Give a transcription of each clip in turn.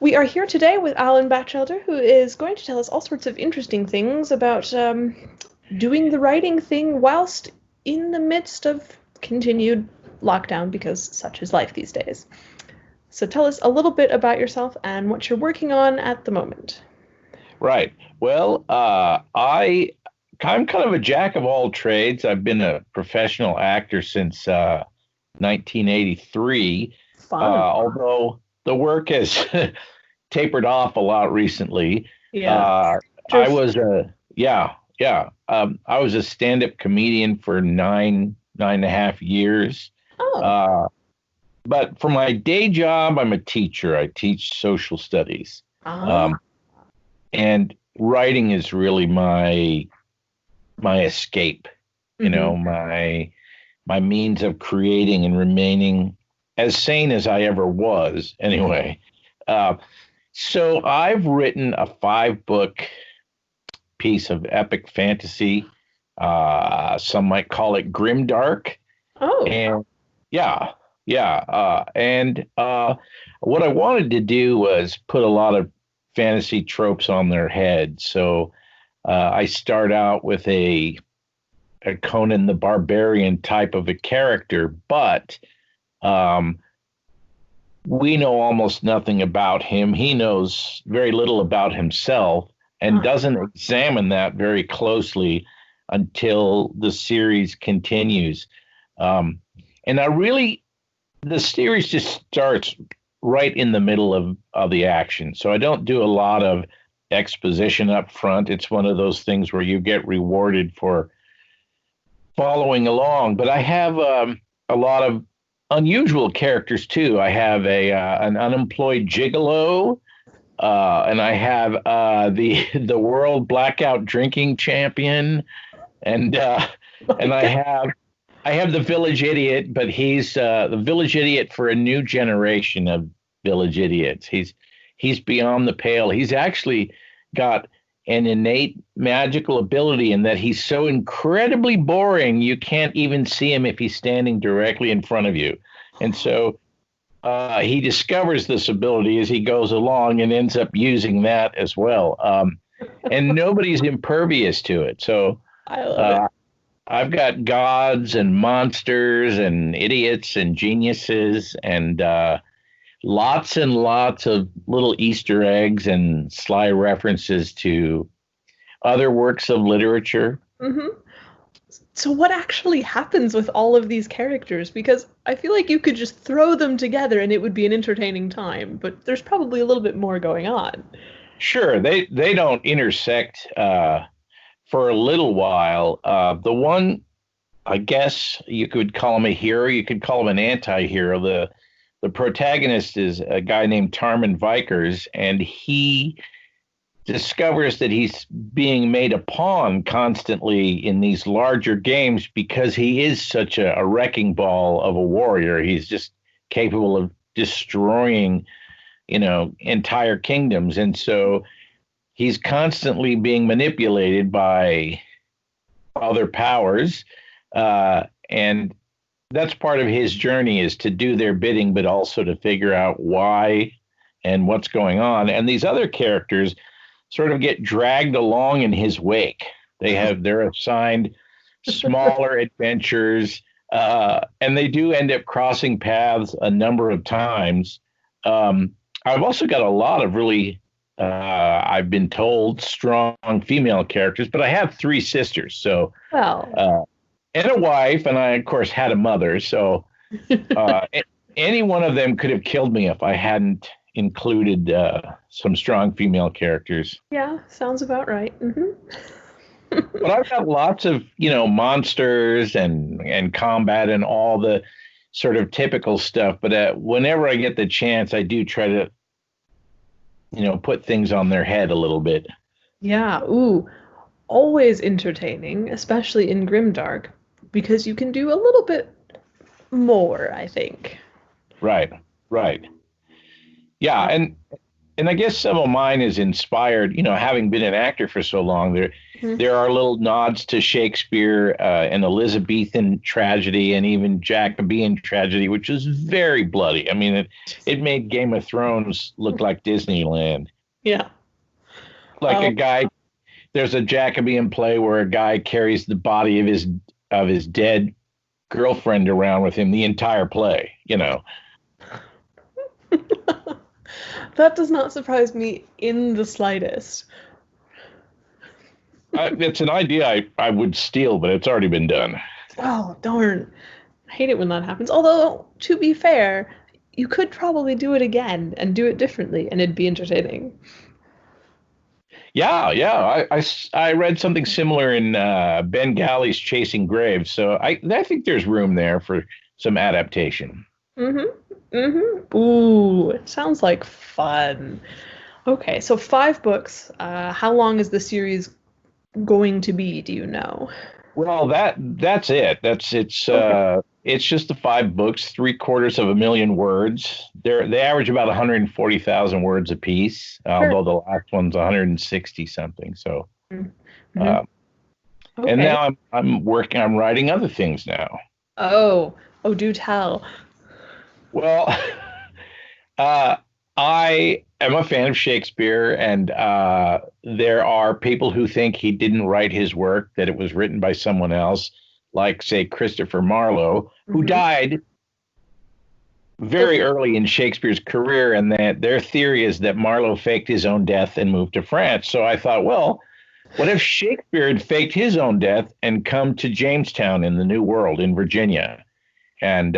We are here today with Allan Batchelder, who is going to tell us all sorts of interesting things about doing the writing thing whilst in the midst of continued lockdown, because such is life these days. So tell us a little bit about yourself and what you're working on at the moment. Right. Well, I'm kind of a jack of all trades. I've been a professional actor since 1983, Fun. although the work has tapered off a lot recently. Yeah. Uh, I Just, was a yeah yeah I was a stand-up comedian for nine and a half years. oh. Uh, but for my day job, I'm a teacher. I teach social studies. Ah. Um, and writing is really my escape, Mm-hmm. my means of creating and remaining as sane as I ever was anyway. So I've written a 5 book piece of epic fantasy. Some might call it grimdark. Oh. And yeah, yeah. And what I wanted to do was put a lot of fantasy tropes on their head. So I start out with a Conan the Barbarian type of a character, but um, we know almost nothing about him. He knows very little about himself and Ah. doesn't examine that very closely until the series continues. Um, and the series just starts right in the middle of the action. So I don't do a lot of exposition up front. It's one of those things where you get rewarded for following along. But I have a lot of unusual characters too. I have an unemployed gigolo, and I have the world blackout drinking champion, and My and God. I have the village idiot, but he's the village idiot for a new generation of village idiots. He's beyond the pale. He's actually got an innate magical ability in that he's so incredibly boring you can't even see him if he's standing directly in front of you. And so he discovers this ability as he goes along and ends up using that as well. And nobody's impervious to it. So I love it. uh, I've got gods and monsters and idiots and geniuses and lots and lots of little Easter eggs and sly references to other works of literature. Hmm. So what actually happens with all of these characters? Because I feel like you could just throw them together and it would be an entertaining time, but there's probably a little bit more going on. Sure, they don't intersect for a little while. The one, I guess you could call him a hero, you could call him an anti-hero. The protagonist is a guy named Tarman Vikers, and he discovers that he's being made a pawn constantly in these larger games because he is such a wrecking ball of a warrior. He's just capable of destroying, entire kingdoms. And so he's constantly being manipulated by other powers. And that's part of his journey is to do their bidding, but also to figure out why and what's going on. And these other characters sort of get dragged along in his wake. They're assigned smaller adventures, and they do end up crossing paths a number of times. I've also got a lot of really, I've been told, strong female characters, but I have 3 sisters, so Well, and a wife, and I of course had a mother. So uh, any one of them could have killed me if I hadn't included some strong female characters. yeah, sounds about right. Hmm. But I've got lots of monsters and combat and all the sort of typical stuff. But whenever I get the chance, I do try to put things on their head a little bit. Yeah, ooh, always entertaining, especially in Grimdark, because you can do a little bit more, I think. Right, right. Yeah, and and I guess some of mine is inspired, having been an actor for so long, Mhm. there are little nods to Shakespeare and Elizabethan tragedy and even Jacobean tragedy, which is very bloody. I mean, it made Game of Thrones look like Disneyland. Yeah. Like Oh, there's a Jacobean play where a guy carries the body of his dead girlfriend around with him the entire play. that does not surprise me in the slightest. It's an idea I would steal, but it's already been done. Oh, darn. I hate it when that happens. Although, to be fair, you could probably do it again and do it differently, and it'd be entertaining. Yeah, yeah. I read something similar in Ben Gally's Chasing Graves, so I think there's room there for some adaptation. Mm-hmm. Mm-hmm. Ooh, it sounds like fun. Okay, so 5 books. How long is the series going to be, do you know? Well, that's it. Okay. It's just the 5 books, 750,000 words. They average about 140,000 words apiece, Sure. although the last one's 160 something. So, Mm-hmm. uh, and Okay. now I'm writing other things now. Oh, oh, do tell. Well, uh, I am a fan of Shakespeare, and there are people who think he didn't write his work, that it was written by someone else, like, say, Christopher Marlowe, who Mm-hmm. died very Okay. early in Shakespeare's career, and that their theory is that Marlowe faked his own death and moved to France. So I thought, well, what if Shakespeare had faked his own death and come to Jamestown in the New World in Virginia? And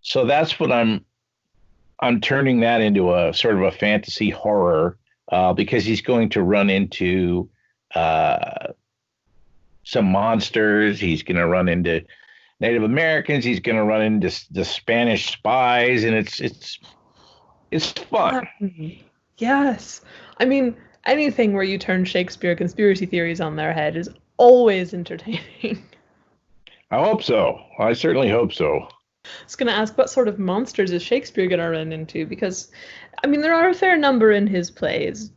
so that's what I'm turning that into a sort of a fantasy horror because he's going to run into uh, some monsters. He's going to run into Native Americans. He's going to run into the Spanish spies, and it's fun. Yes. I mean, anything where you turn Shakespeare conspiracy theories on their head is always entertaining. I hope so. I certainly hope so. I was going to ask what sort of monsters is Shakespeare going to run into? Because, I mean, there are a fair number in his plays,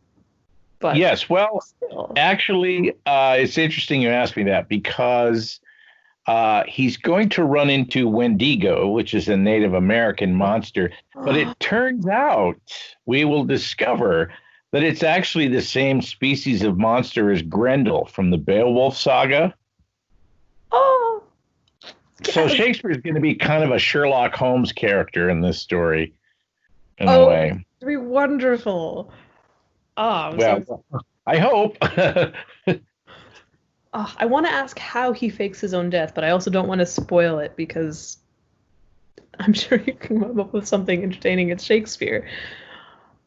but Yes. Well, still. actually, it's interesting you asked me that because he's going to run into Wendigo, which is a Native American monster. But it turns out we will discover that it's actually the same species of monster as Grendel from the Beowulf saga. Oh, So yes. Shakespeare is going to be kind of a Sherlock Holmes character in this story, in a Oh, way. it'd be wonderful. Oh, I'm so. Well, I hope. Oh, I want to ask how he fakes his own death, but I also don't want to spoil it because I'm sure you can come up with something entertaining. It's Shakespeare.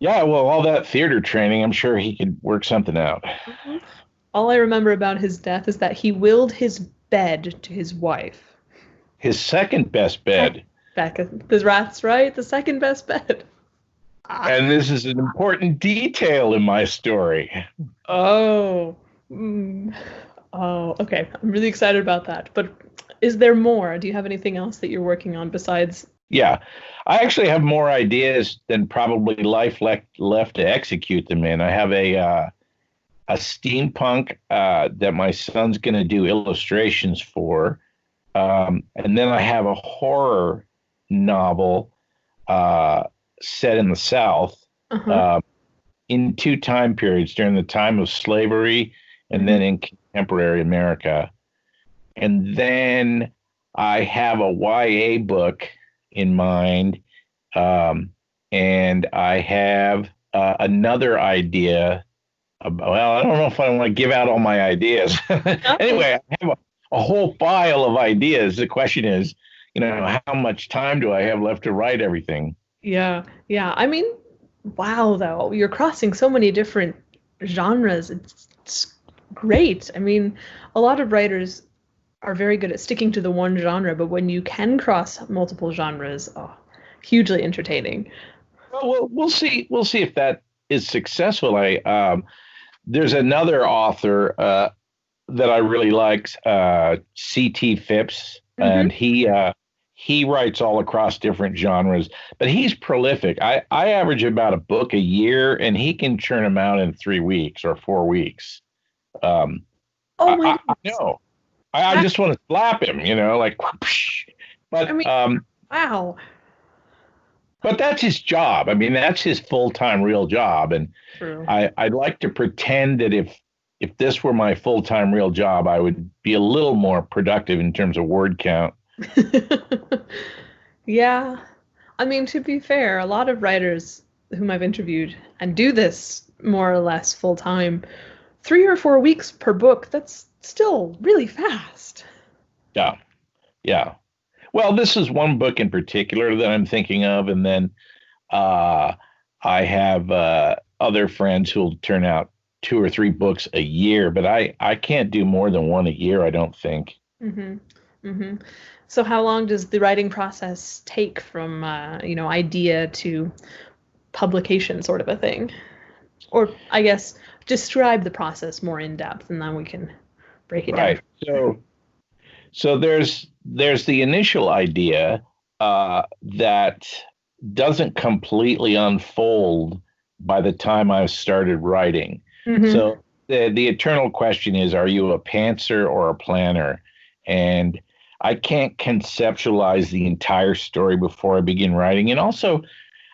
Yeah, well, all that theater training, I'm sure he could work something out. Mhm. All I remember about his death is that he willed his bed to his wife. His second best bed, Back at the rats, right? The second best bed. Ah. and this is an important detail in my story. Oh. Mm. Oh, okay. I'm really excited about that. But is there more? Do you have anything else that you're working on besides? Yeah, I actually have more ideas than probably life left to execute them in. I have a steampunk that my son's going to do illustrations for. And then I have a horror novel set in the South Uh-huh. uh, in 2 time periods during the time of slavery and Hmm. then in contemporary America. And then I have a YA book in mind. Um, and I have another idea. Well, I don't know if I want to give out all my ideas. Oh, Anyway, I have a whole file of ideas. The question is, how much time do I have left to write everything? yeah. Yeah. I mean, wow, though. You're crossing so many different genres. It's great. I mean, a lot of writers are very good at sticking to the one genre, but when you can cross multiple genres, oh, hugely entertaining. Well, we'll see. We'll see if that is successful. There's another author that I really like, C.T. Phipps, Hmm. and he writes all across different genres, but he's prolific. I average about a book a year, and he can churn them out in 3 weeks or 4 weeks. Um, Oh my I goodness. know. I just want to slap him, like, whoosh. I But mean, wow. but that's his job. I mean, that's his full-time real job. And True. I'd like to pretend that if this were my full-time real job, I would be a little more productive in terms of word count. Yeah. I mean, to be fair, a lot of writers whom I've interviewed and do this more or less full time, 3 or 4 weeks per book, that's still really fast. Yeah. Yeah. Well, this is one book in particular that I'm thinking of, and then uh, I have other friends who'll turn out 2 or 3 books a year, but I can't do more than one a year, I don't think. Hmm. Hmm. So how long does the writing process take from, idea to publication sort of a thing? Or I guess describe the process more in depth and then we can break it down. Right. So there's the initial idea that doesn't completely unfold by the time I've started writing. Hmm. So the eternal question is, are you a pantser or a planner? And I can't conceptualize the entire story before I begin writing. And also,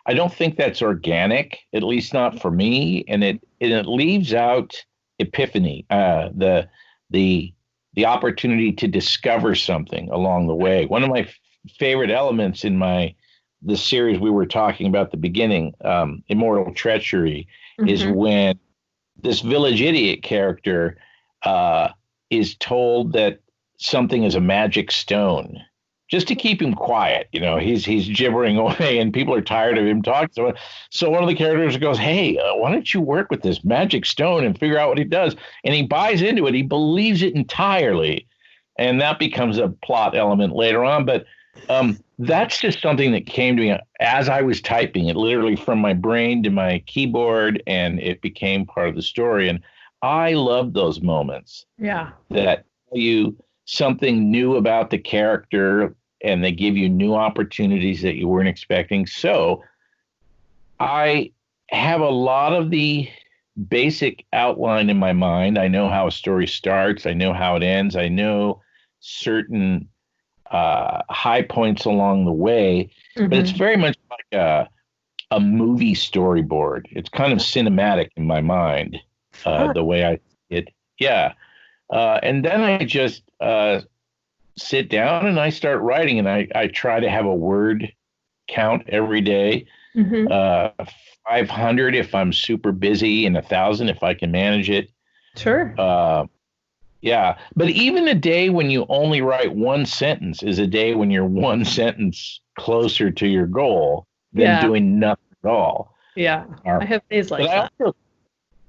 I don't think that's organic, at least not for me. And it leaves out epiphany, the the opportunity to discover something along the way. One of my favorite elements in the series we were talking about at the beginning, Immortal Treachery, is Hmm. when this village idiot character uh, is told that something is a magic stone just to keep him quiet. He's gibbering away, and people are tired of him talking. So one of the characters goes, "Hey, why don't you work with this magic stone and figure out what he does?" And he buys into it. He believes it entirely, and that becomes a plot element later on. But that's just something that came to me as I was typing it, literally from my brain to my keyboard, and it became part of the story. And I love those moments Yeah. that tell you something new about the character, and they give you new opportunities that you weren't expecting. So I have a lot of the basic outline in my mind. I know how a story starts, I know how it ends, I know certain high points along the way, but it's Hmm. very much like a movie storyboard. It's kind of cinematic in my mind, Fun. the way I see it. Yeah. And then I just sit down and I start writing, and I try to have a word count every day. Hmm. Uh, 500 if I'm super busy, and 1,000 if I can manage it. Sure. Uh, yeah. But even a day when you only write one sentence is a day when you're one sentence closer to your goal than Yeah. doing nothing at all. Yeah. I have days But like I that. also,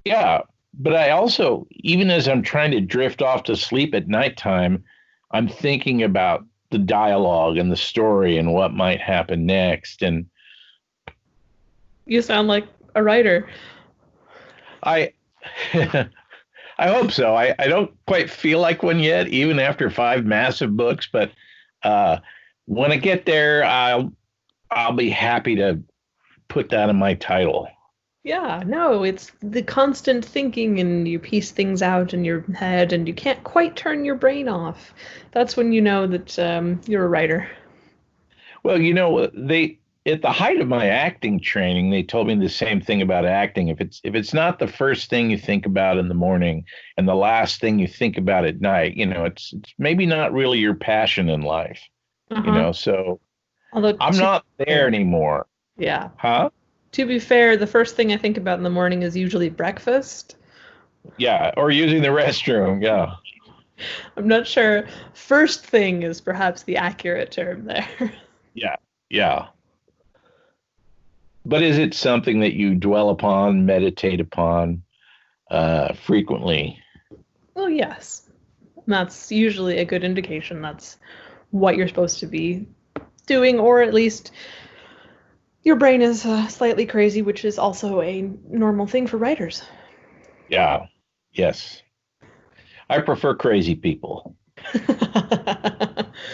yeah, but I also, even as I'm trying to drift off to sleep at nighttime, I'm thinking about the dialogue and the story and what might happen next. And You sound like a writer. I, I hope so. I don't quite feel like one yet, even after 5 massive books. But uh, when I get there, I'll be happy to put that in my title. Yeah, no, it's the constant thinking and you piece things out in your head and you can't quite turn your brain off. That's when you know that you're a writer. Well, they at the height of my acting training, they told me the same thing about acting. If it's not the first thing you think about in the morning and the last thing you think about at night, it's maybe not really your passion in life. Uh-huh. So Although I'm to be not there fair, anymore. yeah. Huh? To be fair, the first thing I think about in the morning is usually breakfast. Yeah, or using the restroom. Yeah. I'm not sure. First thing is perhaps the accurate term there. Yeah. Yeah. But is it something that you dwell upon, meditate upon frequently? Well, yes. That's usually a good indication that's what you're supposed to be doing, or at least your brain is slightly crazy, which is also a normal thing for writers. Yeah. Yes. I prefer crazy people.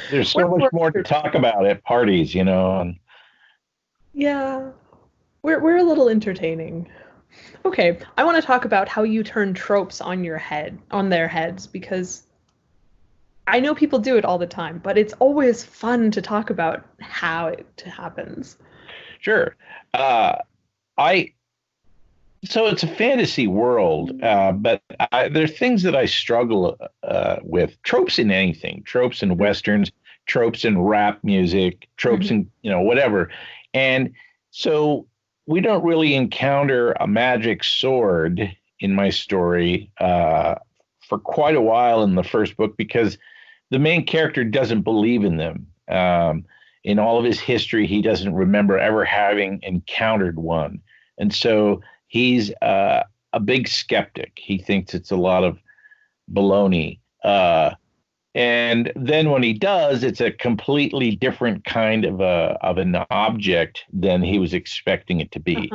There's We're so much more more to talk about at parties, and yeah, we're a little entertaining. Okay, I want to talk about how you turn tropes on their heads, because I know people do it all the time, but it's always fun to talk about how it happens. sure. Uh, I So it's a fantasy world, but there are things that I struggle with. Tropes in anything, tropes in westerns, tropes in rap music, tropes Mhm. in whatever, and so we don't really encounter a magic sword in my story for quite a while in the first book because the main character doesn't believe in them. In all of his history, he doesn't remember ever having encountered one, and so he's a big skeptic. He thinks it's a lot of baloney. And then when he does, it's a completely different kind of an object than he was expecting it to be.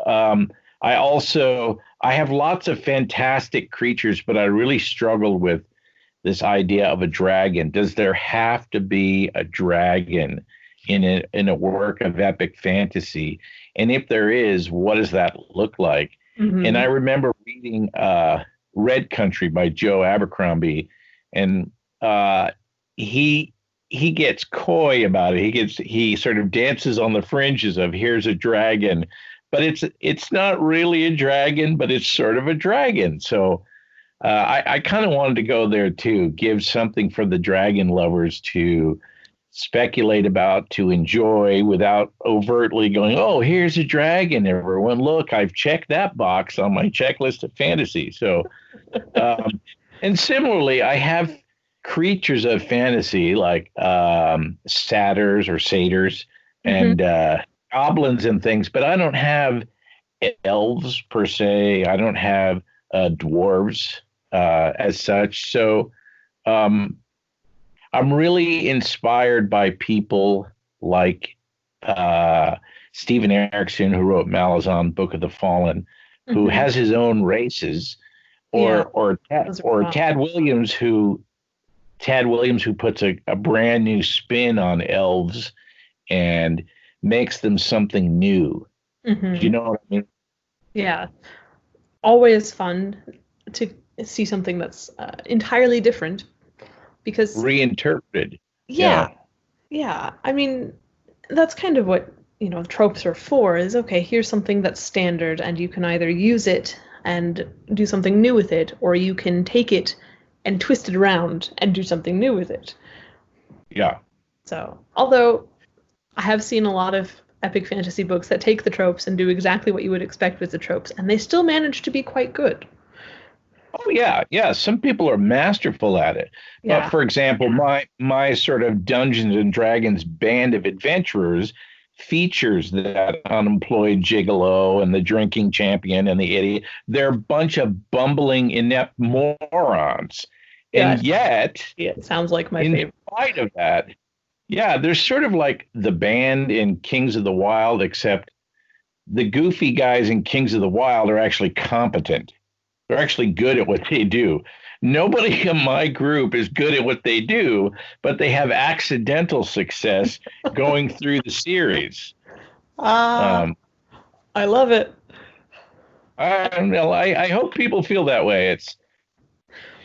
Um, I have lots of fantastic creatures, but I really struggled with this idea of a dragon. Does there have to be a dragon in a work of epic fantasy? And if there is, what does that look like? And I Mhm. remember reading Red Country by Joe Abercrombie, and uh, he he gets coy about it. He sort of dances on the fringes of here's a dragon, but it's not really a dragon, but it's sort of a dragon. So I kind of wanted to go there too, give something for the dragon lovers to speculate about, to enjoy without overtly going, oh, here's a dragon, everyone. Look, I've checked that box on my checklist of fantasy. So, and similarly, I have creatures of fantasy like satyrs or satyrs Mhm. and goblins and things, but I don't have elves per se. I don't have dwarves as such. So um, I'm really inspired by people like uh, Stephen Erickson, who wrote Malazan, Book of the Fallen, who Mhm. has his own races, Yeah, those are or fun. Tad Williams, who puts a brand new spin on elves and makes them something new. Do you Mhm. know what I mean? Yeah, always fun to see something that's entirely different, because Reinterpreted. yeah, Yeah. yeah. I mean, that's kind of what, tropes are for, is okay, here's something that's standard and you can either use it and do something new with it, or you can take it and twist it around and do something new with it. Yeah. So, although I have seen a lot of epic fantasy books that take the tropes and do exactly what you would expect with the tropes, and they still manage to be quite good. Oh yeah, yeah. Some people are masterful at it. But Yeah. for example, my sort of Dungeons and Dragons band of adventurers features that unemployed gigolo and the drinking champion and the idiot. They're a bunch of bumbling, inept morons. Yeah, And yet, it sounds like my in favorite. spite of that, yeah, they're sort of like the band in Kings of the Wild, except the goofy guys in Kings of the Wild are actually competent. They're actually good at what they do. Nobody in my group is good at what they do, but they have accidental success going through the series. Ah, Um, I love it. I don't know. I hope people feel that way. It's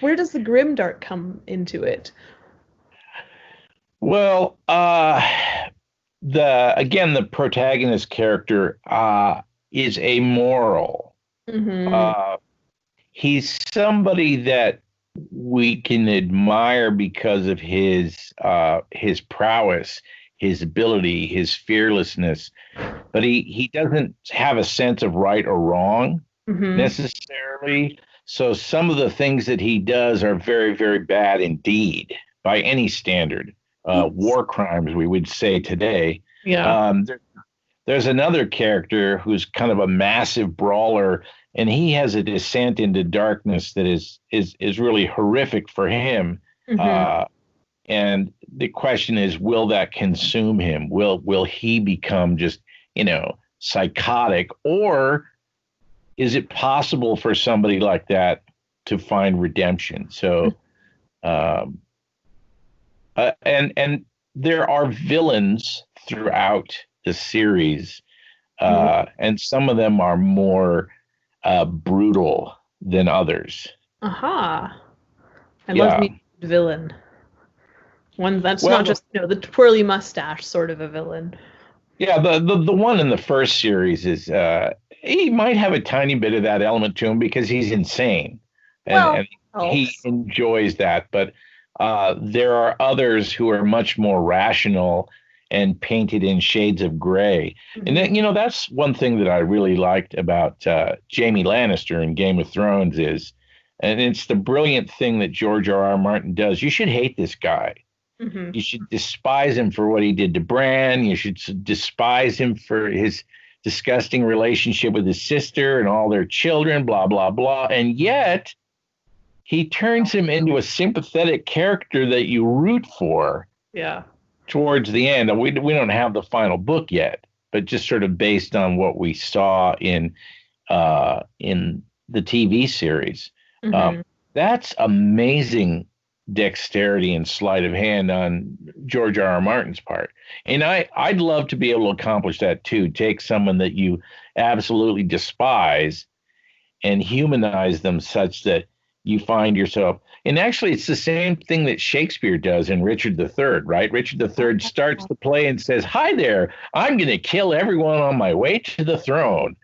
Where does the grimdark come into it? well, the protagonist character is amoral. Mm-hmm. Uh, he's somebody that we can admire because of his prowess, his ability, his fearlessness, but he doesn't have a sense of right or wrong Mm-hmm. necessarily. So some of the things that he does are very, very bad indeed by any standard. He's War crimes, we would say today. yeah. Um, there's another character who's kind of a massive brawler, and he has a descent into darkness that is really horrific for him. Mm-hmm. Uh, and the question is, will that consume him? Will he become just psychotic, or is it possible for somebody like that to find redemption? So And there are villains throughout the series, Mhm. and some of them are more brutal than others. Aha. I love Yeah. me a villain. One that's not Well, just, the twirly mustache sort of a villain. yeah, the one in the first series is he might have a tiny bit of that element to him because he's insane, and Well, he helps. enjoys that. But there are others who are much more rational and painted in shades of gray. And Hmm. then, that's one thing that I really liked about Jamie Lannister in Game of Thrones is, and it's the brilliant thing that George R. R. Martin does. You should hate this guy. Hmm. You should despise him for what he did to Bran. You should despise him for his disgusting relationship with his sister and all their children, blah, blah, blah. And yet he turns him into a sympathetic character that you root for Yeah. towards the end. And we don't have the final book yet, but just sort of based on what we saw in the TV series. Um, Hmm. that's amazing dexterity and sleight of hand on George R. R. Martin's part. And I'd love to be able to accomplish that too. Take someone that you absolutely despise and humanize them such that you find yourself. And actually, it's the same thing that Shakespeare does in Richard III, right? Richard III starts the play and says, "Hi there, I'm going to kill everyone on my way to the throne."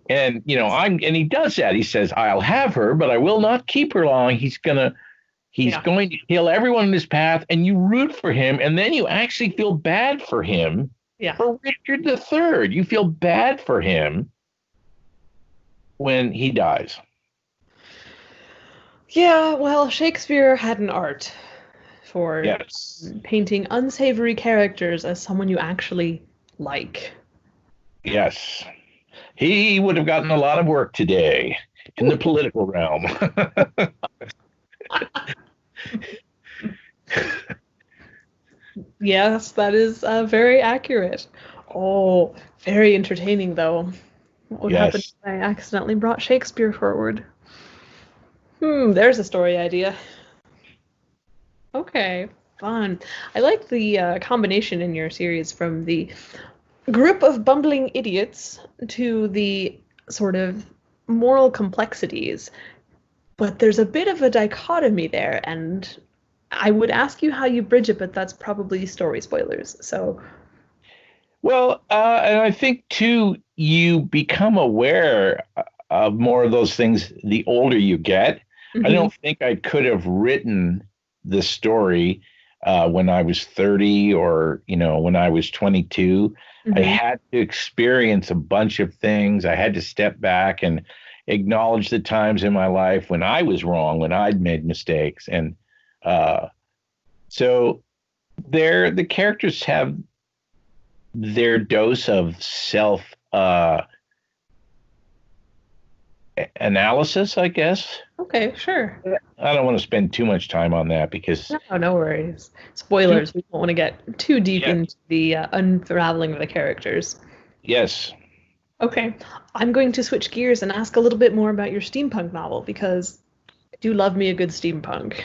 And and he does that. He says, "I'll have her, but I will not keep her long." He's Yeah. going to kill everyone in his path, and you root for him, and then you actually feel bad for him, Yeah. for Richard III. You feel bad for him when he dies. Yeah, well, Shakespeare had an art for Yes. painting unsavory characters as someone you actually like. Yes. He would have gotten a lot of work today in the political realm. Yes, that is very accurate. Oh, very entertaining, though. What would happen if Yes. I accidentally brought Shakespeare forward? There's a story idea. Okay, fun. I like the combination in your series from the group of bumbling idiots to the sort of moral complexities. But there's a bit of a dichotomy there, and I would ask you how you bridge it, but that's probably story spoilers. So, Well, and I think too, you become aware of more of those things the older you get. I mhm, don't think I could have written the story when I was 30 or, when I was 22. I mhm. had to experience a bunch of things. I had to step back and acknowledge the times in my life when I was wrong, when I'd made mistakes. And uh, so the characters have their dose of self analysis, I guess. Okay, sure. I don't want to spend too much time on that because No, no worries. too, Spoilers. We don't want to get too deep yeah, into the unraveling of the characters. yes. Okay, I'm going to switch gears and ask a little bit more about your steampunk novel because I do love me a good steampunk.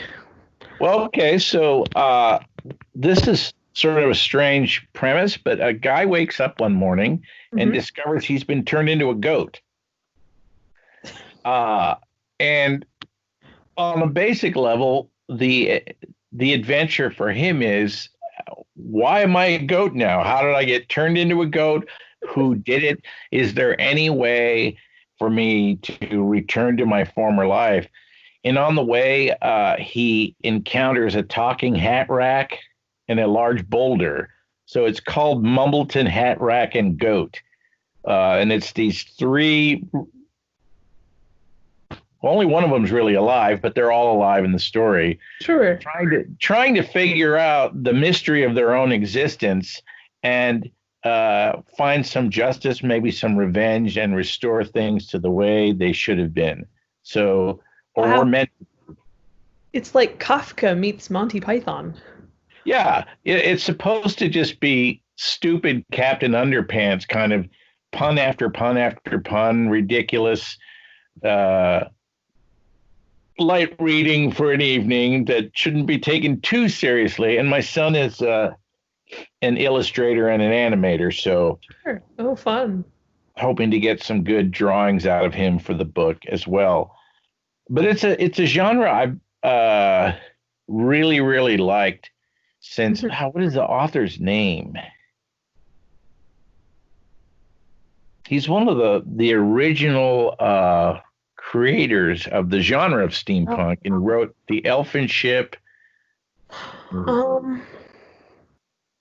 Well, okay, so this is sort of a strange premise, but a guy wakes up one morning and Hmm. discovers he's been turned into a goat. Uh, and on a basic level, the adventure for him is, why am I a goat now? How did I get turned into a goat? Who did it? Is there any way for me to return to my former life? And on the way, he encounters a talking hat rack and a large boulder. So it's called Mumbleton Hat Rack and Goat. And it's these three, well, only one of them's really alive, but they're all alive in the story, Sure. trying to figure out the mystery of their own existence and find some justice, maybe some revenge, and restore things to the way they should have been. So, or were Wow. meant. It's like Kafka meets Monty Python. Yeah, it's supposed to just be stupid Captain Underpants kind of pun after pun after pun, ridiculous. Uh, light reading for an evening that shouldn't be taken too seriously. And my son is an illustrator and an animator, so Sure. Oh, fun. hoping to get some good drawings out of him for the book as well. But it's a genre I've really really liked since Mhm. what is the author's name? He's one of the original creators of the genre of Oh, steampunk, and wrote The Elfin Ship. um,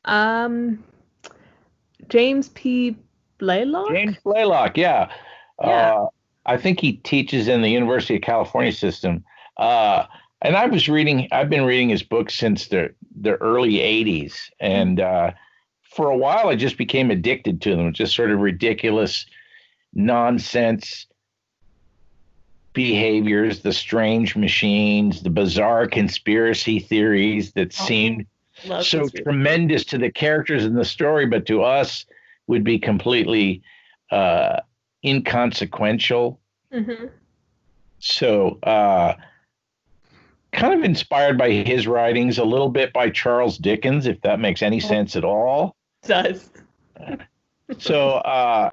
um, James P. Blaylock? James Blaylock, yeah. Yeah. Uh, I think he teaches in the University of California system. Uh, and I've been reading his books since the early 80s. Mhm. And for a while, I just became addicted to them. Just sort of ridiculous nonsense behaviors, the strange machines, the bizarre conspiracy theories that Oh, seemed love so conspiracy. tremendous to the characters in the story, but to us would be completely uh, inconsequential. Mm-hmm. So, kind of inspired by his writings, a little bit by Charles Dickens, if that makes any Oh, sense at all. it does. So,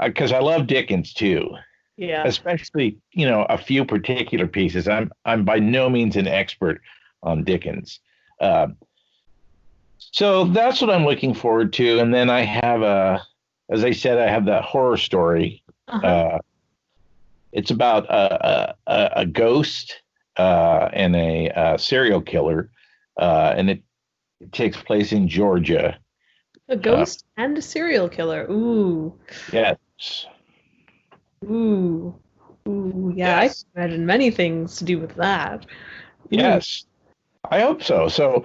because I love Dickens too, Yeah. especially a few particular pieces. I'm by no means an expert on Dickens. Uh, so that's what I'm looking forward to. And then I have as I said, I have that horror story. Uh-huh. Uh, it's about a ghost and a serial killer, and it takes place in Georgia. A Uh, ghost and a serial killer. Ooh. yes, Ooh. Ooh. Yeah, I can yes, imagine many things to do with that. Ooh. yes. I hope so. So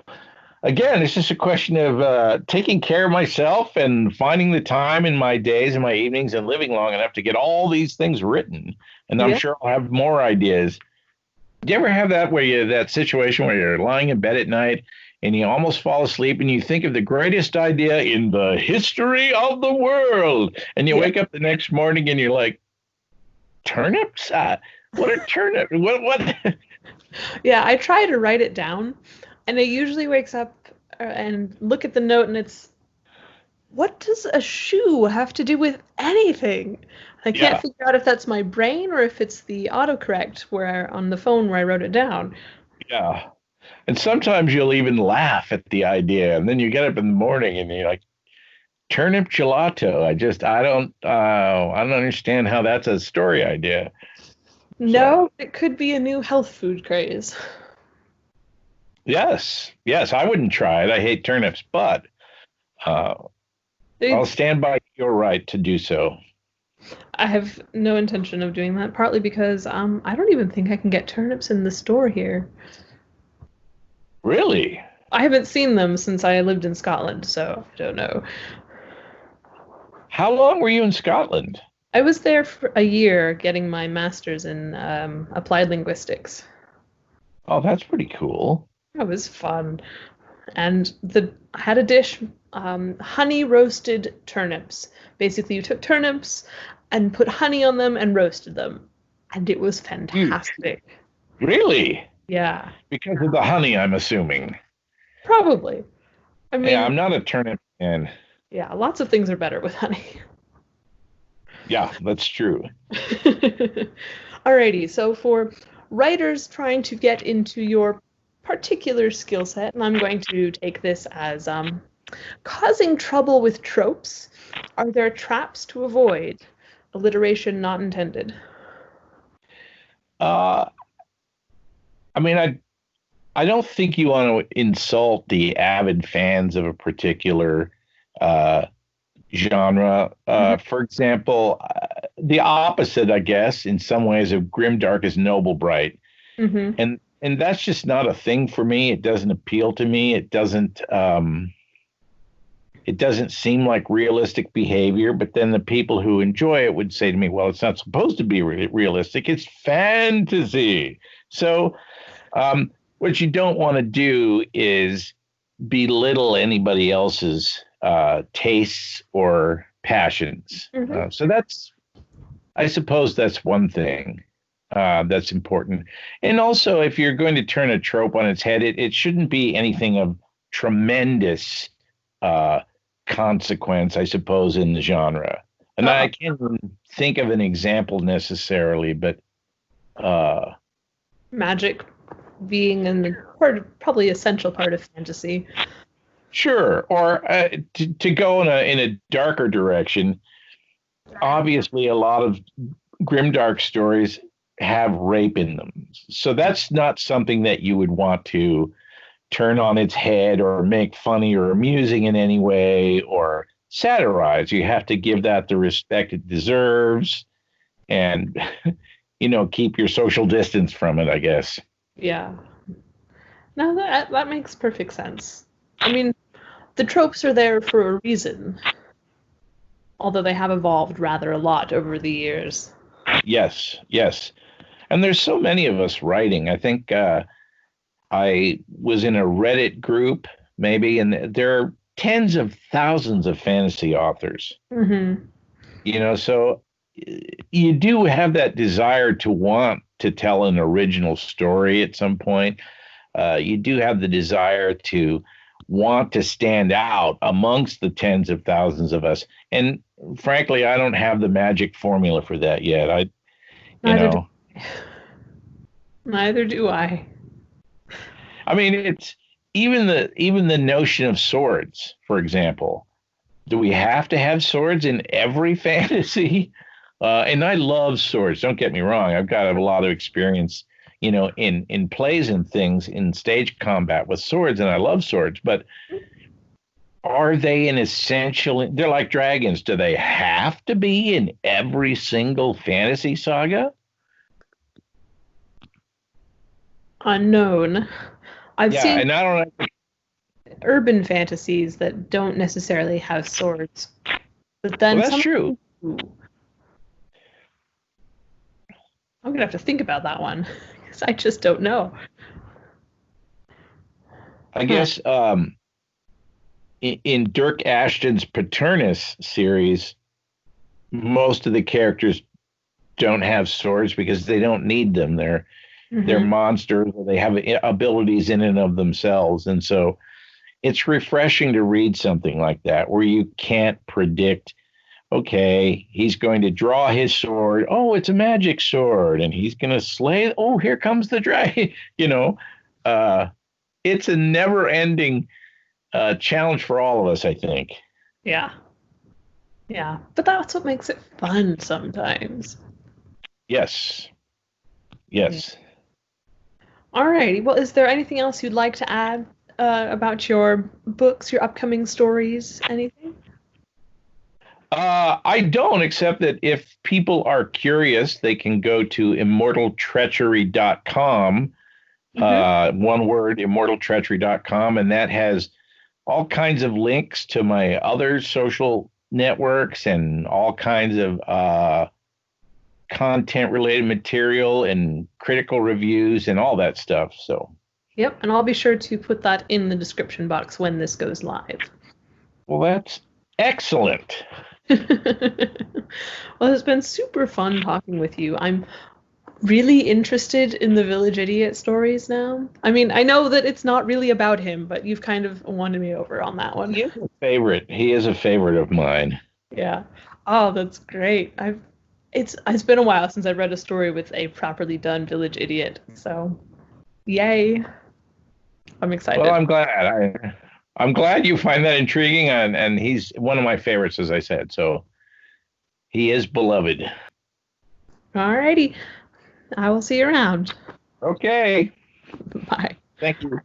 again, it's just a question of taking care of myself and finding the time in my days and my evenings and living long enough to get all these things written. And I'm Yeah. sure I'll have more ideas. Do you ever have that that situation where you're lying in bed at night and you almost fall asleep and you think of the greatest idea in the history of the world, and you Yeah. wake up the next morning and you're like, turnips? What are turnips? What? Yeah, I try to write it down, and it usually wakes up and look at the note, and it's, what does a shoe have to do with anything? I can't Yeah, figure out if that's my brain or if it's the autocorrect where on the phone where I wrote it down. yeah. And sometimes you'll even laugh at the idea, and then you get up in the morning and you're like, turnip gelato. I don't understand how that's a story idea. So No, it could be a new health food craze. yes, yes, I wouldn't try it. I hate turnips, but uh, I'll They, stand by your right to do so. I have no intention of doing that, partly because I don't even think I can get turnips in the store here. Really? I haven't seen them since I lived in Scotland, so I don't know. How long were you in Scotland? I was there for a year getting my master's in applied linguistics. Oh, that's pretty cool. That was fun. And I had a dish, honey roasted turnips. Basically, you took turnips and put honey on them and roasted them, and it was Huge. fantastic. Really? Yeah, Because of the honey, I'm assuming. probably. I Yeah, mean, I'm not a turnip fan. yeah, lots of things are better with honey. Yeah, that's true. Alrighty, so for writers trying to get into your particular skill set, and I'm going to take this as causing trouble with tropes, are there traps to avoid? Alliteration not intended. Uh, I mean, I don't think you want to insult the avid fans of a particular uh, genre. Hmm. For example, the opposite, I guess, in some ways, of grimdark is noble bright, Hmm. and that's just not a thing for me. It doesn't appeal to me. It doesn't seem like realistic behavior. But then the people who enjoy it would say to me, "Well, it's not supposed to be realistic. It's fantasy." So what you don't want to do is belittle anybody else's tastes or passions. Hmm. So I suppose that's one thing. That's important. And also, if you're going to turn a trope on its head, it shouldn't be anything of tremendous uh, consequence, I suppose, in the genre. And Uh, I can't think of an example necessarily, but Magic being an part, probably essential part of fantasy. sure. Or to go in a darker direction, obviously, a lot of grimdark stories have rape in them. So that's not something that you would want to turn on its head or make funny or amusing in any way or satirize. You have to give that the respect it deserves and, keep your social distance from it, I guess. Yeah. No, that makes perfect sense. I mean, the tropes are there for a reason, although they have evolved rather a lot over the years. Yes, yes. And there's so many of us writing. I think I was in a Reddit group, maybe, and there are tens of thousands of fantasy authors. Mm-hmm. So you do have that desire to want to tell an original story at some point. You do have the desire to want to stand out amongst the tens of thousands of us. And frankly, I don't have the magic formula for that yet. you Neither do, know, neither do I. I mean, it's even the notion of swords, for example. Do we have to have swords in every fantasy? And I love swords. Don't get me wrong. I've got a lot of experience, in plays and things in stage combat with swords, and I love swords. But are they an essential? They're like dragons. Do they have to be in every single fantasy saga? Unknown. I've Yeah, seen and I don't know. urban fantasies that don't necessarily have swords, but Well, then that's some. true. Ooh, I'm gonna have to think about that one because I just don't know. I Huh. guess in Dirk Ashton's Paternus series, most of the characters don't have swords because they don't need them. They're Mm-hmm. monsters, or they have abilities in and of themselves, and so it's refreshing to read something like that where you can't predict. Okay, he's going to draw his sword. Oh, it's a magic sword, and he's going to slay. Oh, here comes the dragon. Uh, it's a never-ending challenge for all of us, I think. Yeah, yeah, but that's what makes it fun sometimes. Yes, Yeah. yes. Alrighty. Well, is there anything else you'd like to add about your books, your upcoming stories, anything? I don't, except that if people are curious, they can go to immortaltreachery.com. Mm-hmm. One word, immortaltreachery.com, and that has all kinds of links to my other social networks and all kinds of content related material and critical reviews and all that stuff. So, Yep, and I'll be sure to put that in the description box when this goes live. well, that's excellent. Well, it's been super fun talking with you. I'm really interested in the Village Idiot stories now. I mean, I know that it's not really about him, but you've kind of won me over on that one. He is a favorite. He is a favorite of mine. Yeah. Oh, that's great. It's been a while since I've read a story with a properly done Village Idiot. So, yay. I'm Well, excited. I'm glad. I'm glad you find that intriguing, and he's one of my favorites, as I said. So he is beloved. Alrighty. I will see you around. Okay. Bye. Thank you.